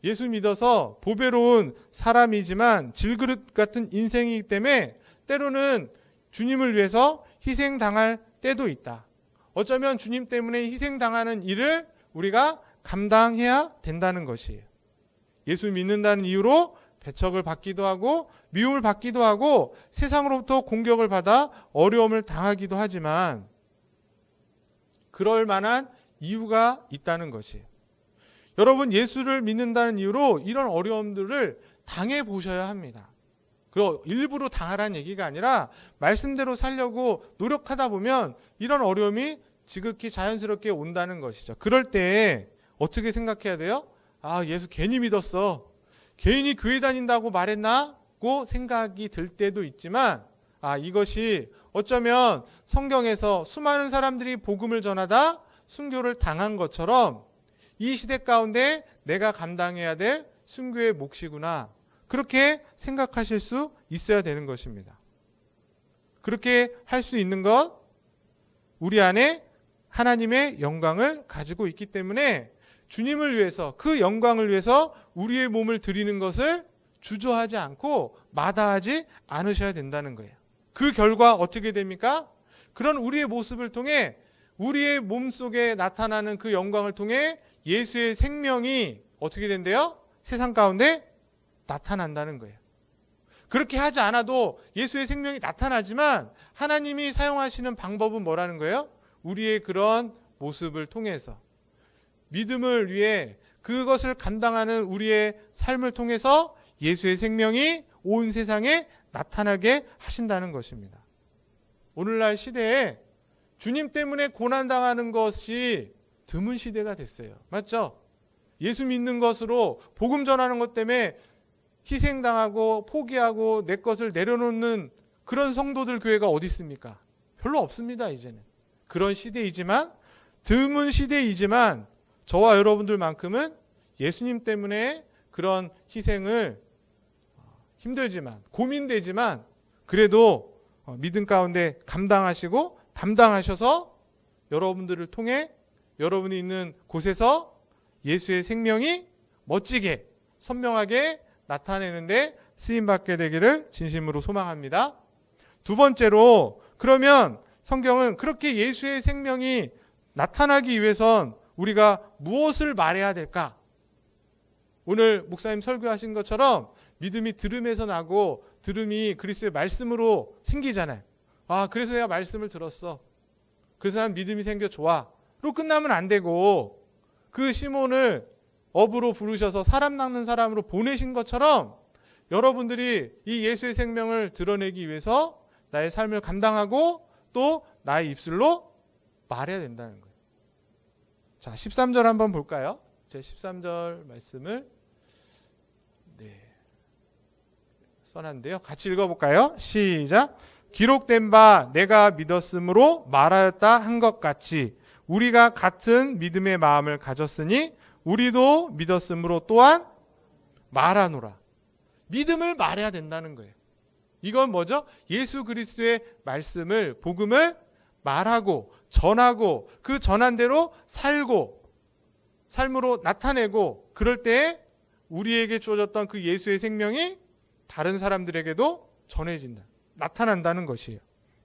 예수 믿어서 보배로운 사람이지만 질그릇 같은 인생이기 때문에 때로는 주님을 위해서 희생당할 때도 있다. 어쩌면 주님 때문에 희생당하는 일을 우리가 감당해야 된다는 것이에요. 예수 믿는다는 이유로 배척을 받기도 하고 미움을 받기도 하고 세상으로부터 공격을 받아 어려움을 당하기도 하지만 그럴 만한 이유가 있다는 것이에요. 여러분, 예수를 믿는다는 이유로 이런 어려움들을 당해 보셔야 합니다. 그리고 일부러 당하라는 얘기가 아니라 말씀대로 살려고 노력하다 보면 이런 어려움이 지극히 자연스럽게 온다는 것이죠. 그럴 때 어떻게 생각해야 돼요? 아, 예수 괜히 믿었어. 괜히 교회 다닌다고 말했나고 생각이 들 때도 있지만, 이것이 어쩌면 성경에서 수많은 사람들이 복음을 전하다 순교를 당한 것처럼 이 시대 가운데 내가 감당해야 될 순교의 몫이구나, 그렇게 생각하실 수 있어야 되는 것입니다. 그렇게 할 수 있는 것, 우리 안에 하나님의 영광을 가지고 있기 때문에 주님을 위해서, 그 영광을 위해서 우리의 몸을 드리는 것을 주저하지 않고 마다하지 않으셔야 된다는 거예요. 그 결과 어떻게 됩니까? 그런 우리의 모습을 통해, 우리의 몸속에 나타나는 그 영광을 통해 예수의 생명이 어떻게 된대요? 세상 가운데 나타난다는 거예요. 그렇게 하지 않아도 예수의 생명이 나타나지만 하나님이 사용하시는 방법은 뭐라는 거예요? 우리의 그런 모습을 통해서, 믿음을 위해 그것을 감당하는 우리의 삶을 통해서 예수의 생명이 온 세상에 나타나게 하신다는 것입니다. 오늘날 시대에 주님 때문에 고난당하는 것이 드문 시대가 됐어요. 맞죠? 예수 믿는 것으로, 복음 전하는 것 때문에 희생당하고 포기하고 내 것을 내려놓는 그런 성도들 교회가 어디 있습니까? 별로 없습니다, 이제는. 그런 시대이지만, 드문 시대이지만 저와 여러분들만큼은 예수님 때문에 그런 희생을 힘들지만 고민되지만 그래도 믿음 가운데 감당하시고 담당하셔서 여러분들을 통해 여러분이 있는 곳에서 예수의 생명이 멋지게 선명하게 나타내는데 쓰임받게 되기를 진심으로 소망합니다. 두 번째로, 그러면 성경은 그렇게 예수의 생명이 나타나기 위해선 우리가 무엇을 말해야 될까? 오늘 목사님 설교하신 것처럼 믿음이 들음에서 나고 들음이 그리스도의 말씀으로 생기잖아요. 아, 그래서 내가 말씀을 들었어. 그래서 난 믿음이 생겨 좋아.로 끝나면 안 되고 그 시몬을 업으로 부르셔서 사람 낚는 사람으로 보내신 것처럼 여러분들이 이 예수의 생명을 드러내기 위해서 나의 삶을 감당하고 또 나의 입술로 말해야 된다는 거예요. 자, 13절 한번 볼까요? 제 13절 말씀을 써놨는데요. 같이 읽어볼까요? 시작. 기록된 바 내가 믿었으므로 말하였다 한 것 같이 우리가 같은 믿음의 마음을 가졌으니 우리도 믿었으므로 또한 말하노라. 믿음을 말해야 된다는 거예요. 이건 뭐죠? 예수 그리스도의 말씀을, 복음을 말하고 전하고 그 전한 대로 살고 삶으로 나타내고 그럴 때 우리에게 주어졌던 그 예수의 생명이 다른 사람들에게도 전해진다. 나타난다는 것이에요.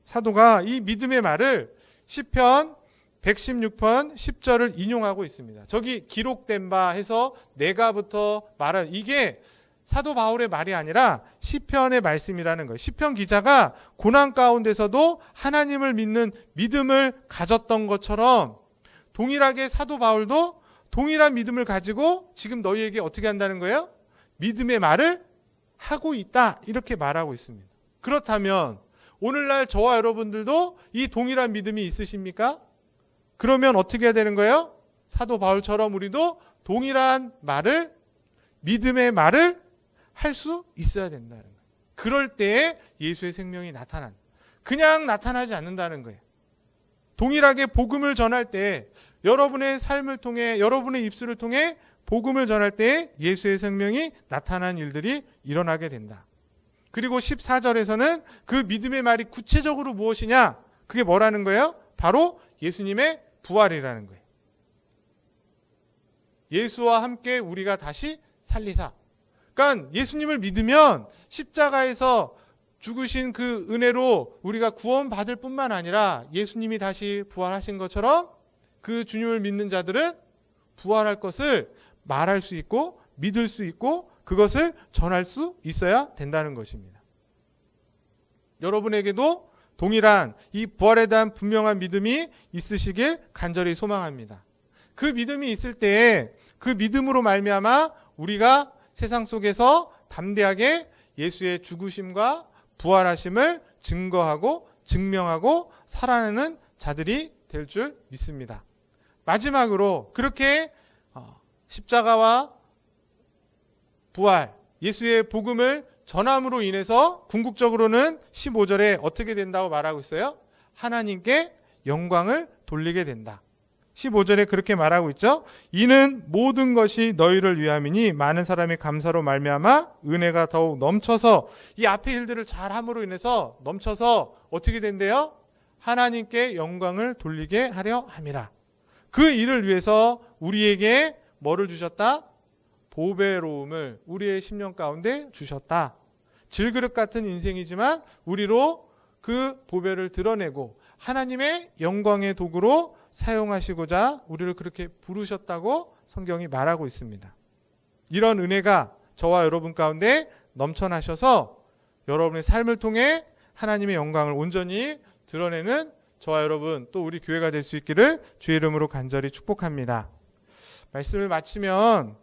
사도가 이 믿음의 말을 시편 116편 10절을 인용하고 있습니다. 저기 기록된 바 해서 내가부터 말한 이게 사도 바울의 말이 아니라 시편의 말씀이라는 거예요. 시편 기자가 고난 가운데서도 하나님을 믿는 믿음을 가졌던 것처럼 동일하게 사도 바울도 동일한 믿음을 가지고 지금 너희에게 어떻게 한다는 거예요? 믿음의 말을 하고 있다. 이렇게 말하고 있습니다. 그렇다면 오늘날 저와 여러분들도 이 동일한 믿음이 있으십니까? 그러면 어떻게 해야 되는 거예요? 사도 바울처럼 우리도 동일한 말을, 믿음의 말을 할 수 있어야 된다는 거예요. 그럴 때에 예수의 생명이 그냥 나타나지 않는다는 거예요. 동일하게 복음을 전할 때 여러분의 삶을 통해 여러분의 입술을 통해 복음을 전할 때 예수의 생명이 나타난 일들이 일어나게 된다. 그리고 14절에서는 그 믿음의 말이 구체적으로 무엇이냐? 그게 뭐라는 거예요? 바로 예수님의 부활이라는 거예요. 예수와 함께 우리가 다시 살리사. 그러니까 예수님을 믿으면 십자가에서 죽으신 그 은혜로 우리가 구원받을 뿐만 아니라 예수님이 다시 부활하신 것처럼 그 주님을 믿는 자들은 부활할 것을 말할 수 있고 믿을 수 있고 그것을 전할 수 있어야 된다는 것입니다. 여러분에게도 동일한 이 부활에 대한 분명한 믿음이 있으시길 간절히 소망합니다. 그 믿음이 있을 때에 그 믿음으로 말미암아 우리가 세상 속에서 담대하게 예수의 죽으심과 부활하심을 증거하고 증명하고 살아내는 자들이 될 줄 믿습니다. 마지막으로 그렇게 십자가와 부활, 예수의 복음을 전함으로 인해서 궁극적으로는 15절에 어떻게 된다고 말하고 있어요? 하나님께 영광을 돌리게 된다. 15절에 그렇게 말하고 있죠. 이는 모든 것이 너희를 위함이니 많은 사람의 감사로 말미암아 은혜가 더욱 넘쳐서 이 앞의 일들을 잘 함으로 인해서 넘쳐서 어떻게 된대요? 하나님께 영광을 돌리게 하려 함이라. 그 일을 위해서 우리에게 뭐를 주셨다? 보배로움을 우리의 심령 가운데 주셨다. 질그릇 같은 인생이지만 우리로 그 보배를 드러내고 하나님의 영광의 도구로 사용하시고자 우리를 그렇게 부르셨다고 성경이 말하고 있습니다. 이런 은혜가 저와 여러분 가운데 넘쳐나셔서 여러분의 삶을 통해 하나님의 영광을 온전히 드러내는 저와 여러분 또 우리 교회가 될 수 있기를 주의 이름으로 간절히 축복합니다. 말씀을 마치면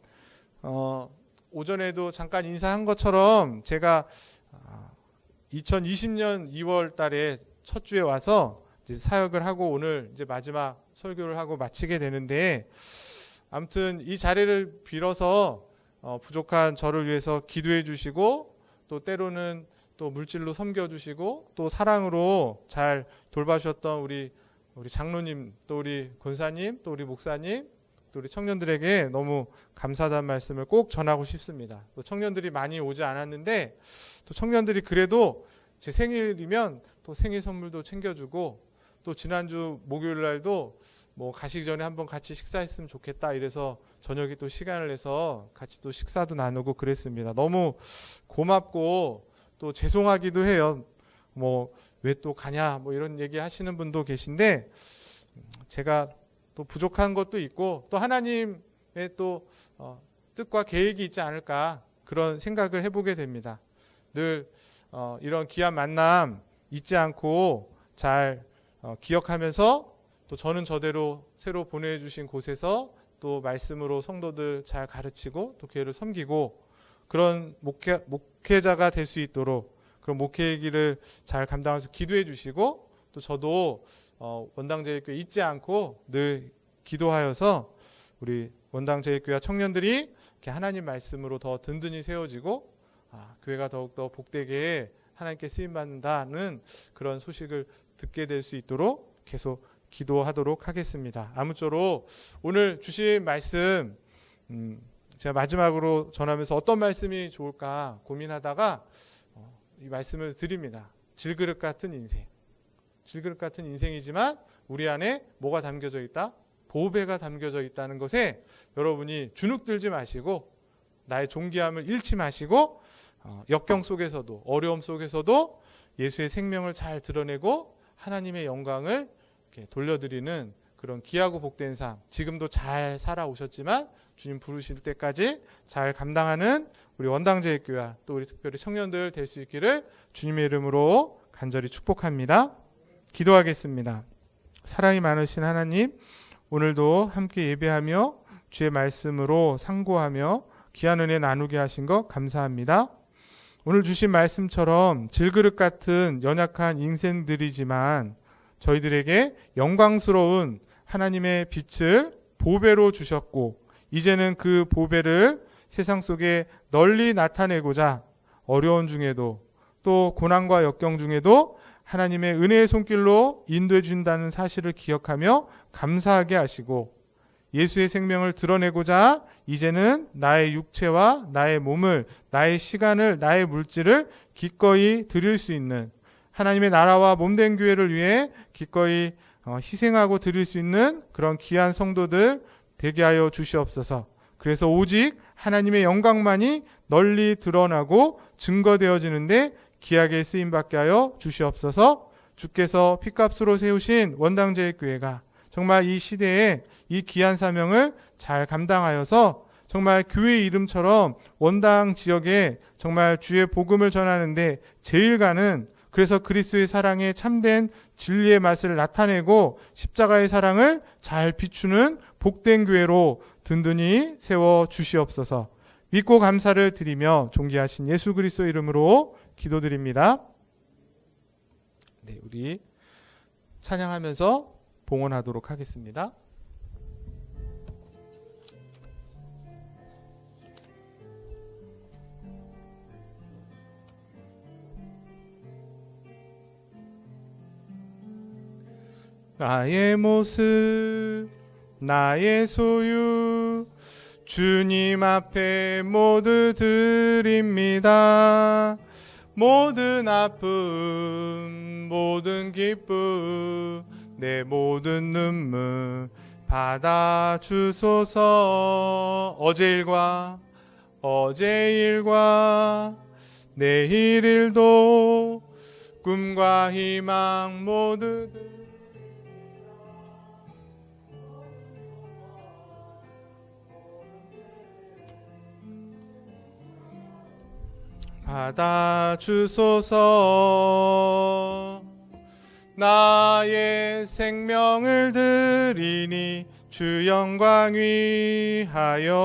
오전에도 잠깐 인사한 것처럼 제가 2020년 2월 달에 첫 주에 와서 이제 사역을 하고 오늘 이제 마지막 설교를 하고 마치게 되는데 아무튼 이 자리를 빌어서 부족한 저를 위해서 기도해 주시고 또 때로는 또 물질로 섬겨 주시고 또 사랑으로 잘 돌봐주셨던 우리 장로님 또 우리 권사님 또 우리 목사님 또 우리 청년들에게 너무 감사하다는 말씀을 꼭 전하고 싶습니다. 또 청년들이 많이 오지 않았는데 또 청년들이 그래도 제 생일이면 또 생일 선물도 챙겨주고 또 지난주 목요일 날도 뭐 가시기 전에 한번 같이 식사했으면 좋겠다 이래서 저녁에 또 시간을 내서 같이 또 식사도 나누고 그랬습니다. 너무 고맙고 또 죄송하기도 해요. 뭐 왜 또 가냐 뭐 이런 얘기 하시는 분도 계신데 제가 또 부족한 것도 있고 또 하나님의 또 뜻과 계획이 있지 않을까 그런 생각을 해보게 됩니다. 늘 이런 귀한 만남 잊지 않고 잘 기억하면서 또 저는 저대로 새로 보내주신 곳에서 또 말씀으로 성도들 잘 가르치고 또 교회를 섬기고 그런 목회자가 될 수 있도록 그런 목회의 길을 잘 감당해서 기도해 주시고 또 저도 원당제일교회 잊지 않고 늘 기도하여서 우리 원당제일교회 청년들이 이렇게 하나님 말씀으로 더 든든히 세워지고 교회가 더욱더 복되게 하나님께 쓰임받는다는 그런 소식을 듣게 될 수 있도록 계속 기도하도록 하겠습니다. 아무쪼록 오늘 주신 말씀 제가 마지막으로 전하면서 어떤 말씀이 좋을까 고민하다가 이 말씀을 드립니다. 질그릇 같은 인생. 질그릇 같은 인생이지만 우리 안에 뭐가 담겨져 있다? 보배가 담겨져 있다는 것에 여러분이 주눅들지 마시고 나의 존귀함을 잃지 마시고 역경 속에서도 어려움 속에서도 예수의 생명을 잘 드러내고 하나님의 영광을 이렇게 돌려드리는 그런 귀하고 복된 삶 지금도 잘 살아오셨지만 주님 부르실 때까지 잘 감당하는 우리 원당제일교회 또 우리 특별히 청년들 될 수 있기를 주님의 이름으로 간절히 축복합니다. 기도하겠습니다. 사랑이 많으신 하나님 오늘도 함께 예배하며 주의 말씀으로 상고하며 귀한 은혜 나누게 하신 것 감사합니다. 오늘 주신 말씀처럼 질그릇 같은 연약한 인생들이지만 저희들에게 영광스러운 하나님의 빛을 보배로 주셨고 이제는 그 보배를 세상 속에 널리 나타내고자 어려운 중에도 또 고난과 역경 중에도 하나님의 은혜의 손길로 인도해 준다는 사실을 기억하며 감사하게 하시고 예수의 생명을 드러내고자 이제는 나의 육체와 나의 몸을 나의 시간을 나의 물질을 기꺼이 드릴 수 있는 하나님의 나라와 몸된 교회를 위해 기꺼이 희생하고 드릴 수 있는 그런 귀한 성도들 되게 하여 주시옵소서. 그래서 오직 하나님의 영광만이 널리 드러나고 증거되어지는데 귀하게 쓰임받게 하여 주시옵소서. 주께서 핏값으로 세우신 원당제일교회가 정말 이 시대에 이 귀한 사명을 잘 감당하여서 정말 교회 이름처럼 원당 지역에 정말 주의 복음을 전하는데 제일 가는 그래서 그리스도의 사랑에 참된 진리의 맛을 나타내고 십자가의 사랑을 잘 비추는 복된 교회로 든든히 세워 주시옵소서. 믿고 감사를 드리며 존귀하신 예수 그리스도 이름으로 기도드립니다. 네, 우리 찬양하면서 봉헌하도록 하겠습니다. 나의 모습 나의 소유 주님 앞에 모두 드립니다. 모든 아픔 모든 기쁨 내 모든 눈물 받아주소서. 어제 일과 내일 일도 꿈과 희망 모두 받아주소서. 나의 생명을 드리니 주 영광 위하여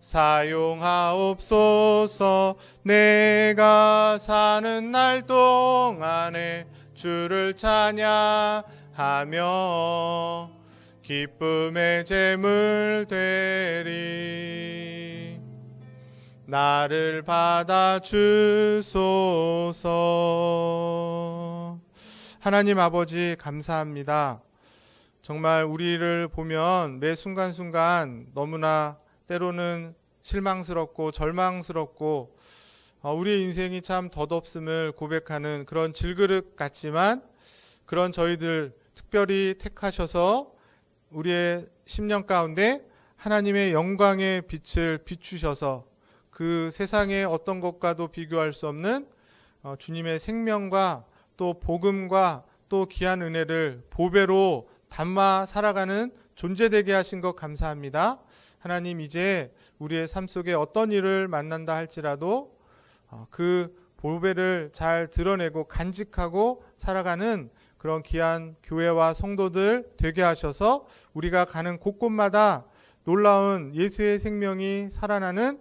사용하옵소서. 내가 사는 날 동안에 주를 찬양하며 기쁨의 제물 되리. 나를 받아주소서. 하나님 아버지 감사합니다. 정말 우리를 보면 매 순간순간 너무나 때로는 실망스럽고 절망스럽고 우리의 인생이 참 덧없음을 고백하는 그런 질그릇 같지만, 그런 저희들 특별히 택하셔서 우리의 심령 가운데 하나님의 영광의 빛을 비추셔서 그 세상의 어떤 것과도 비교할 수 없는 주님의 생명과 또 복음과 또 귀한 은혜를 보배로 담아 살아가는 존재 되게 하신 것 감사합니다. 하나님, 이제 우리의 삶 속에 어떤 일을 만난다 할지라도 그 보배를 잘 드러내고 간직하고 살아가는 그런 귀한 교회와 성도들 되게 하셔서 우리가 가는 곳곳마다 놀라운 예수의 생명이 살아나는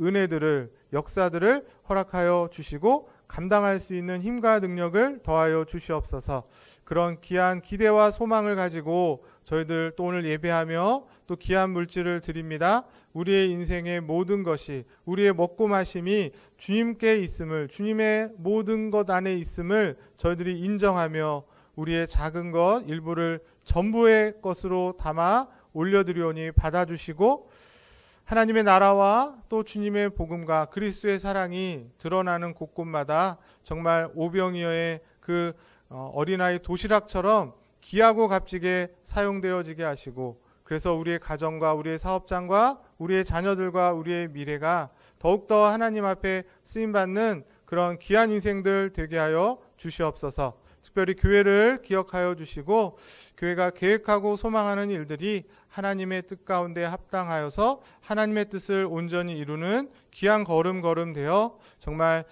은혜들을, 역사들을 허락하여 주시고 감당할 수 있는 힘과 능력을 더하여 주시옵소서. 그런 귀한 기대와 소망을 가지고 저희들 또 오늘 예배하며 또 귀한 물질을 드립니다. 우리의 인생의 모든 것이, 우리의 먹고 마심이 주님께 있음을, 주님의 모든 것 안에 있음을 저희들이 인정하며 우리의 작은 것 일부를 전부의 것으로 담아 올려드리오니 받아주시고, 하나님의 나라와 또 주님의 복음과 그리스도의 사랑이 드러나는 곳곳마다 정말 오병이어의 그 어린아이 도시락처럼 귀하고 값지게 사용되어지게 하시고, 그래서 우리의 가정과 우리의 사업장과 우리의 자녀들과 우리의 미래가 더욱더 하나님 앞에 쓰임받는 그런 귀한 인생들 되게 하여 주시옵소서. 특별히 교회를 기억하여 주시고, 교회가 계획하고 소망하는 일들이 하나님의 뜻 가운데 합당하여서 하나님의 뜻을 온전히 이루는 귀한 걸음 되어 정말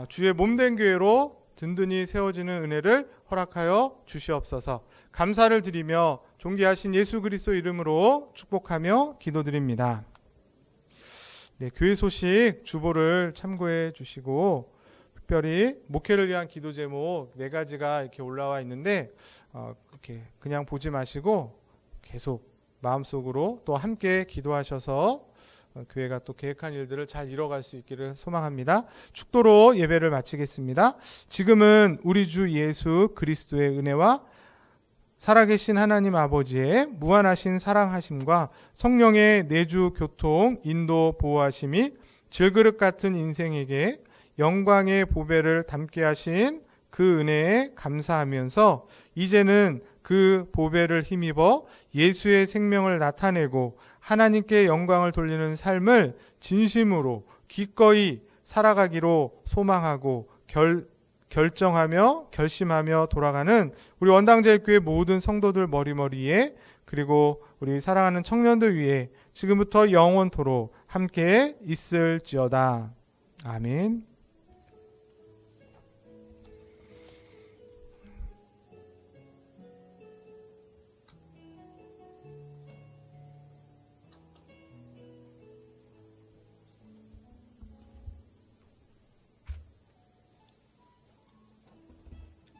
주의 몸된 교회로 든든히 세워지는 은혜를 허락하여 주시옵소서. 감사를 드리며 존귀하신 예수 그리스도 이름으로 축복하며 기도드립니다. 네, 교회 소식 주보를 참고해 주시고, 특별히 목회를 위한 기도 제목 4가지가 이렇게 올라와 있는데 이렇게 그냥 보지 마시고 계속 마음속으로 또 함께 기도하셔서 교회가 또 계획한 일들을 잘 이뤄갈 수 있기를 소망합니다. 축도로 예배를 마치겠습니다. 지금은 우리 주 예수 그리스도의 은혜와 살아계신 하나님 아버지의 무한하신 사랑하심과 성령의 내주 교통 인도 보호하심이 질그릇 같은 인생에게 영광의 보배를 담게 하신 그 은혜에 감사하면서 이제는 그 보배를 힘입어 예수의 생명을 나타내고 하나님께 영광을 돌리는 삶을 진심으로 기꺼이 살아가기로 소망하고 결정하며 결심하며 돌아가는 우리 원당제일교회 모든 성도들 머리머리에, 그리고 우리 사랑하는 청년들 위해 지금부터 영원토록 함께 있을지어다. 아멘.